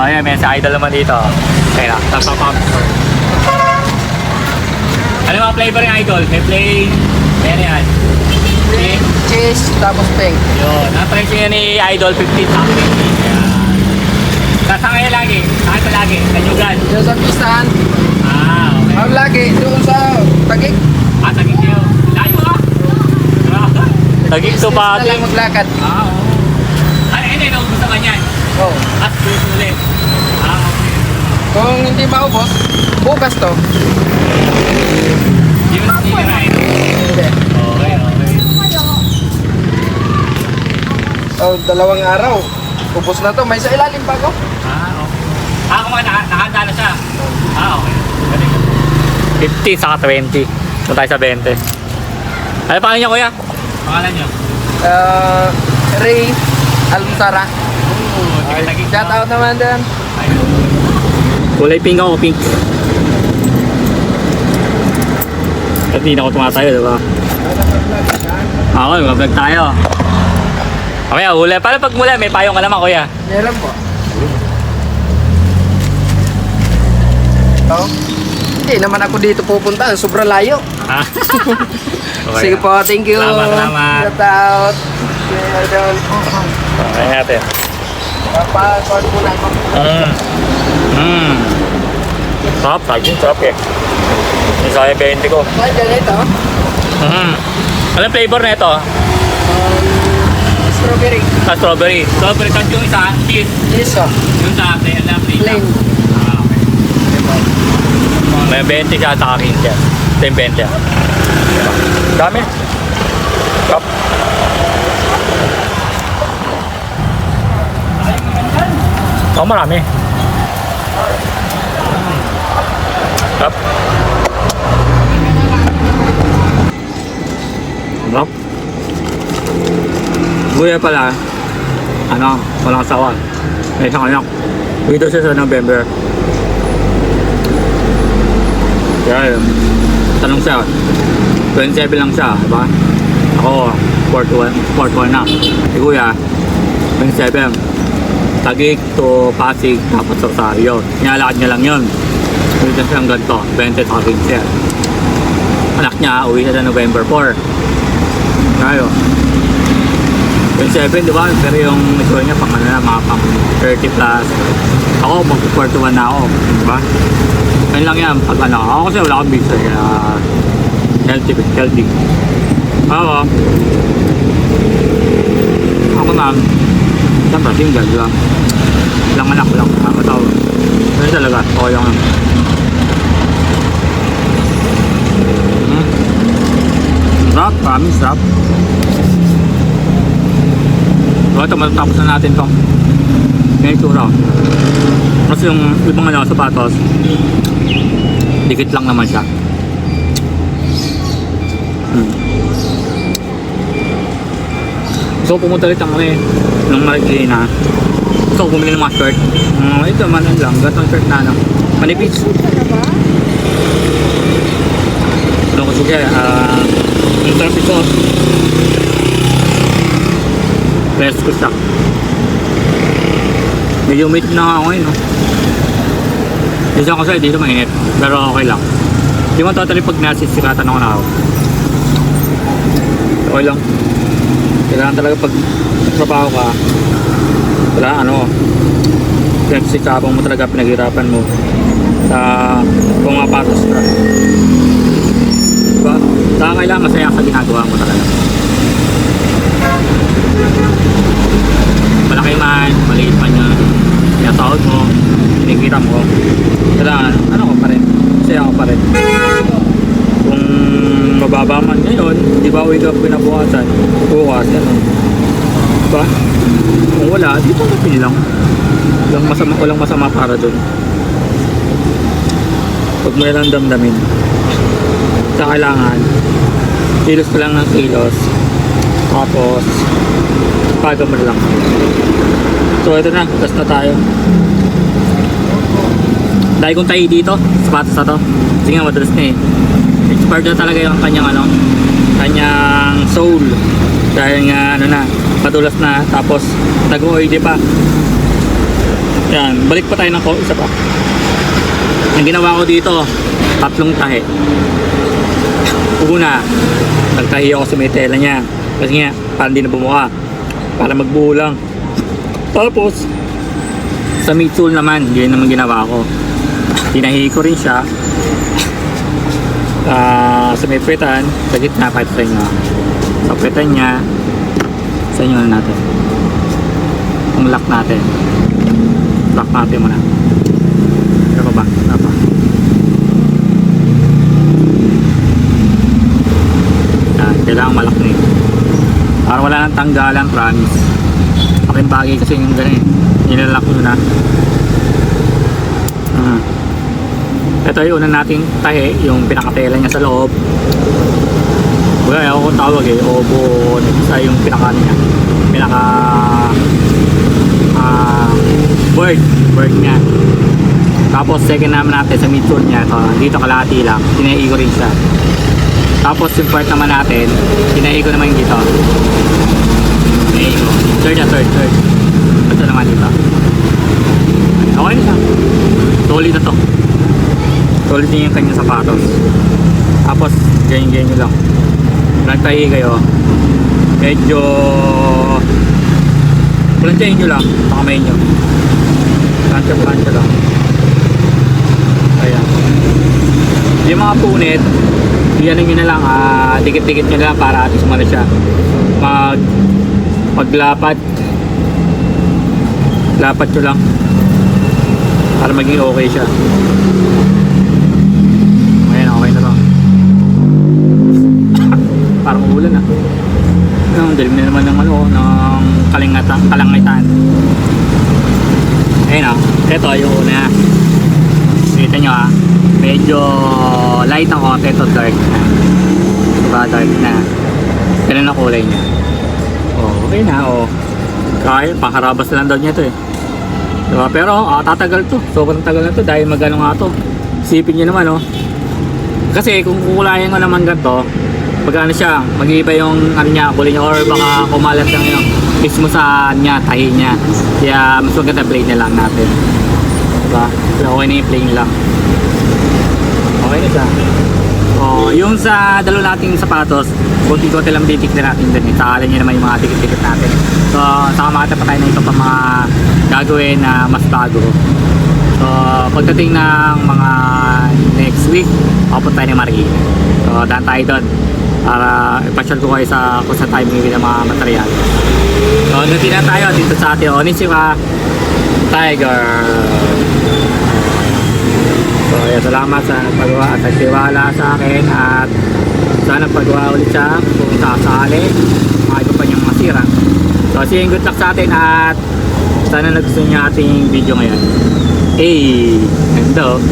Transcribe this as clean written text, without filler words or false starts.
ayan, may si Idol naman dito. Kaya na, tapos ang popcorn. Ano mga flavor yung Idol? May plain, ayan yan. Okay. Cheese, tapos pink. Yun, ang presyo niya ni Idol, 15 sa 20. Ayan. Saan kayo lagi? Saan pa lagi? Kanyugan? Doon sa pistahan. Okay. Ang lagi, doon sa Tagig. Tagig kayo. Layo Tagig to pa. Na lang maglakad. Oo. Ano, hindi, naubos naman yan. Oo. At ulit. Okay. Kung hindi maubos, bukas to. Hindi mo nasira eh. Hindi. Okay. Oh, 2 araw. Ubos na to. May sa ilalim pa ko. Okay. Kumain, nakahanda na siya. Okay. 15 saka 20. Doon tayo sa 20. Ano pangalan niyo, kuya? Pangalan niyo? Ray Almutara. Shout out naman din. Kulay pink ako, pink. At hindi na ako tumatayo, diba? Ako, mag-vlog tayo. Kamaya, huli. Paano pag mula? May payong ka naman, kuya. Meron po. Oh. Hindi naman ako dito pupunta. Sobrang layo. Okay. Sige po, thank you. Salamat. Shout out. Okay natin. Papa-call po na ako. Sarap, sarap eh. Isa yung 20 ko. Ay, ganito. Anong flavor na ito? Strawberry. Strawberry. Strawberry tapos yung isa, cheese. Yes, oh. Yung sa atin, alam Plain. Okay. May 20 siya sa akin siya. Ito yung 20 siya. Dami. Stop. Oh, marami. Stop. Stop. Buya pala, ano, walang asawa. May isang anak. Dito siya sa November. Kaya, tanong siya, 27 lang siya, diba? Ako, 41 na. Si Kuya, 27. Tagig to Pasig, tapos Rosario. Nilalakad niya lang yun. Dito siya hanggang to, 20 Tagig siya. Anak niya, uwi siya sa November 4. Kaya, 27, di ba? Pero yung ito niya pang ano na, mga pang 30 plus. Ako, mag-41 na ako, di ba? Yan lang yan, pag ano. Ako kasi wala akong bisa, kaya healthy. Ako na, siyempre, single lang. Walang anak, walang mataw. Ano talaga, okay lang. Sarap, promise, sarap. Ito, matatapos na natin to. May itsura. Kasi yung ibang ano, sapatos, dikit lang naman siya. So, pumunta ulit ang ng Marikina. So, bumili ng mga shirt. Ito, manan lang. Gatong shirt na, ano. Manipis. Ano kasi siya, yung 30 pesos. Best ko siya. Medyo umit na nga ako ngayon, no? Isa ko sa'yo, dito mainit. Pero okay lang. Hindi mo totally pag nasisikatan ako na ako. Okay lang. Kailangan talaga pag trabaho ka, wala ano, pinagsikapan mo talaga, pinaghirapan mo sa pumapatos ka. Diba? Saka kailangan masaya sa ginagawa mo talaga. Malaki man, maliit man yan, pinatawad mo, kinikita mo, kailangan, ano ko pa rin, masaya ko pa rin. Kung mababa man ngayon, di ba wake up pinabukasan, bukas, ano, diba? Kung wala, dito na pinilang. Walang masama para dun. Pag may lang damdamin, sa kailangan, kilos ka lang ng kilos, tapos paga mo lang. So ito na, gas na tayo. Dahil kung tayo dito, sapatos na to. Kasi nga madalas na eh. Expired na talaga yung kanyang ano, kanyang soul. Dahil nga ano na, padulas na, tapos nag-OID pa. Yan, balik pa tayo ng isa pa. Ang ginawa ko dito, 3 tahi. Una, nagtahi ako sa may tela niya. Kasi nga, para hindi na bumuka. Para magbuo lang. Tapos, sa meat tool naman, yun naman ginawa ko. Tinahi ko rin siya. Sa may pretan, sa gitna, kahit sa inyo. Sa pretan niya, sa inyo na natin. Ang lock natin. Lock natin muna. Ano ba? Apa? Yan, kailangan malak na eh. Para wala nang tanggalan, promise. Aking bagay kasi yung ganun eh. Nilalak nyo na. Ito yung una nating tahi, yung pinakatela niya sa loob. Wala, ako kung tawag eh, obo, isa yung pinaka niya. Pinaka bird niya. Tapos second naman natin sa mid-tool niya, ito, dito kalahati lang, tinahi ko rin siya. Tapos yung part naman natin, tinahi ko naman yung dito. Tinahi ko. Third. Ito naman dito. Okay na siya. Solid na to. Solid din yung kanyang sapatos. Tapos, ganyan nyo lang. Nagtahi kayo. Medyo planchain nyo lang sa kamay nyo. Plancha lang. Ayan. Yung mga punit, iyan nyo na lang, dikit-dikit nyo na lang para atis mo na siya. Paglapat nyo lang para maging okay siya. Ayan, okay na to. Parang ulan ah. Ang dalim na naman ng ng kalangitan. Ayun ah, ito yung una. Kita nyo ah, medyo light ang konti, ito dark na. Diba, dark na. Ganun ang kulay niya. Oh, okay na oh. Kaya, pangharabas lang daw niya ito eh. Diba? Pero tatagal to. Sobrang tagal na to dahil magano nga to. Isipin nyo naman oh. Kasi kung kukulayan ko naman ganito, pag ano siya, mag-iiba yung ano niya, kulay niya, or baka kumalat lang yung mismo sa niya, tahi niya. Kaya mas maganda plain na lang natin. Diba? So, okay na yung plain lang. Okay na siya. Oh, yung sa dalawa nating sapatos, konti-konti lang titignan natin din. Sakalan nyo naman yung mga tikit-tikit natin. So, saka makita pa tayo na ito pa mga gagawin na mas bago. So, pagdating ng mga next week, papunta tayo ng Marikina. So, daan tayo doon para ipasyal ko kayo sa kung saan tayo bumili ng mga material. So, nandito na tayo dito sa ating Onizuka Tiger. So, ayan, salamat sa nagpagawa at nagtiwala sa akin at sana nagpagawa ulit siya kung sakasali mga iba pa niyang masira. So, sige, good luck sa atin at sana nagustuhan niyo ating video ngayon. Hey, ganda oh.